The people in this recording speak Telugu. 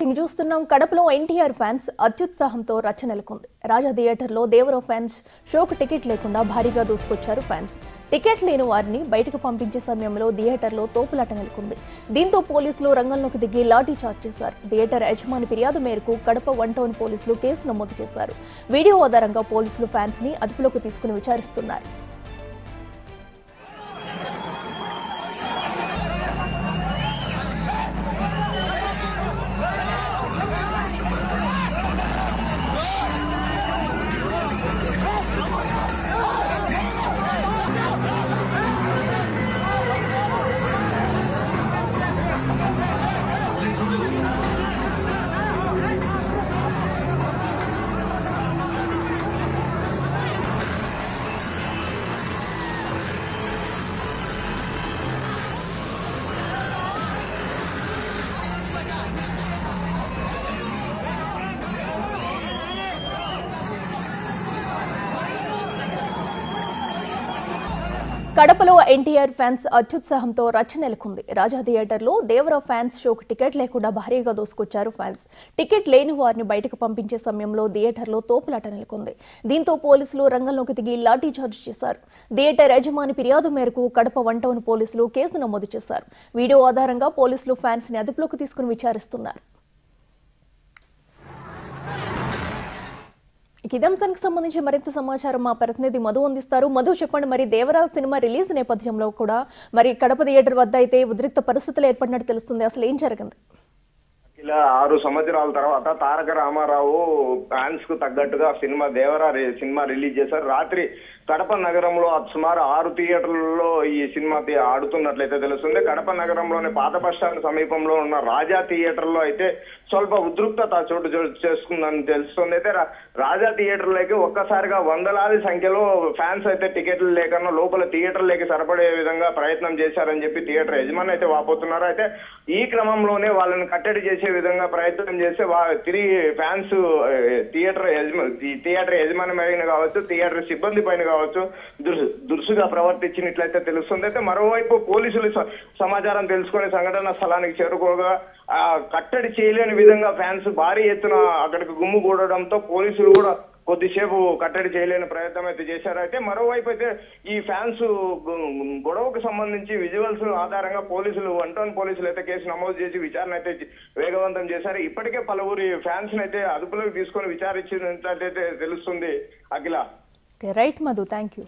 చూస్తున్నాం కడపలో ఎన్టీఆర్ ఫ్యాన్స్ అత్యుత్సాహంతో రచ్చ నెలకొంది. రాజా థియేటర్లో దేవరో ఫ్యాన్స్ షోకు టికెట్ లేకుండా భారీగా దూసుకొచ్చారు ఫ్యాన్స్. టికెట్ లేని వారిని బయటకు పంపించే సమయంలో థియేటర్లో తోపులాట నెలకొంది. దీంతో పోలీసులు రంగంలోకి దిగి లాఠీ చార్జ్ చేశారు. థియేటర్ యజమాని ఫిర్యాదు మేరకు కడప 1 టౌన్ పోలీసులు కేసు నమోదు చేశారు. వీడియో ఆధారంగా పోలీసులు ఫ్యాన్స్ ని అదుపులోకి తీసుకుని విచారిస్తున్నారు. కడపలో ఎన్టీఆర్ ఫ్యాన్స్ అత్యుత్సాహంతో రచ్చ నెలకొంది. రాజా థియేటర్లో దేవరా ఫ్యాన్స్ షోకు టికెట్ లేకుండా భారీగా దూసుకొచ్చారు ఫ్యాన్స్. టికెట్ లేని వారిని బయటకు పంపించే సమయంలో థియేటర్లో తోపులాట నెలకొంది. దీంతో పోలీసులు రంగంలోకి దిగి లాఠీ చార్జ్ చేశారు. థియేటర్ యజమాని ఫిర్యాదు మేరకు కడప 1 టౌన్ పోలీసులు కేసు నమోదు చేశారు. వీడియో ఆధారంగా పోలీసులు ఫ్యాన్స్ ని అదుపులోకి తీసుకుని విచారిస్తున్నారు. ఇదే అంశానికి సంబంధించి మరింత సమాచారం మా ప్రతినిధి మధు అందిస్తారు. మధు, చెప్పండి, మరి దేవరాజ్ సినిమా రిలీజ్ నేపథ్యంలో కూడా మరి కడప థియేటర్ వద్ద అయితే ఉద్రిక్త పరిస్థితులు ఏర్పడినట్టు తెలుస్తుంది. అసలు ఏం జరిగింది? ఇలా 6 సంవత్సరాల తర్వాత తారక రామారావు ఫ్యాన్స్ కు తగ్గట్టుగా దేవరా సినిమా రిలీజ్ చేశారు. రాత్రి కడప నగరంలో సుమారు 6 థియేటర్లలో ఈ సినిమా ఆడుతున్నట్లయితే తెలుస్తుంది. కడప నగరంలోని పాత బస్టాండ్ సమీపంలో ఉన్న రాజా థియేటర్ లో అయితే స్వల్ప ఉద్రిక్తత చోటు చేసుకుందని తెలుస్తుంది. అయితే రాజా థియేటర్లోకి ఒక్కసారిగా వందలాది సంఖ్యలో ఫ్యాన్స్ అయితే టికెట్లు లేకన్నా లోపల థియేటర్లోకి సరిపడే విధంగా ప్రయత్నం చేశారని చెప్పి థియేటర్ యజమాని అయితే వాపోతున్నారు. అయితే ఈ క్రమంలోనే వాళ్ళని కట్టడి చేసే విధంగా ప్రయత్నం చేస్తే తిరిగి ఫ్యాన్స్ థియేటర్ యజమాని పైన కావచ్చు, థియేటర్ సిబ్బంది పైన కావచ్చు దురుసుగా ప్రవర్తించినట్లయితే తెలుస్తుంది. అయితే మరోవైపు పోలీసులు సమాచారం తెలుసుకునే సంఘటన స్థలానికి చేరుకోగా కట్టడి చేయలేని విధంగా ఫ్యాన్స్ భారీ ఎత్తున అక్కడికి గుమ్ముగూడడంతో పోలీసులు కూడా కొద్దిసేపు కట్టడి చేయలేని ప్రయత్నం అయితే చేశారు. అయితే మరోవైపు అయితే ఈ ఫ్యాన్స్ గొడవకు సంబంధించి విజువల్స్ ఆధారంగా పోలీసులు 1 టౌన్ పోలీసులు అయితే కేసు నమోదు చేసి విచారణ అయితే వేగవంతం చేశారు. ఇప్పటికే పలువురి ఫ్యాన్స్ అయితే అదుపులోకి తీసుకొని విచారించినట్లయితే తెలుస్తుంది. Akhila. Right Madhu, thank you.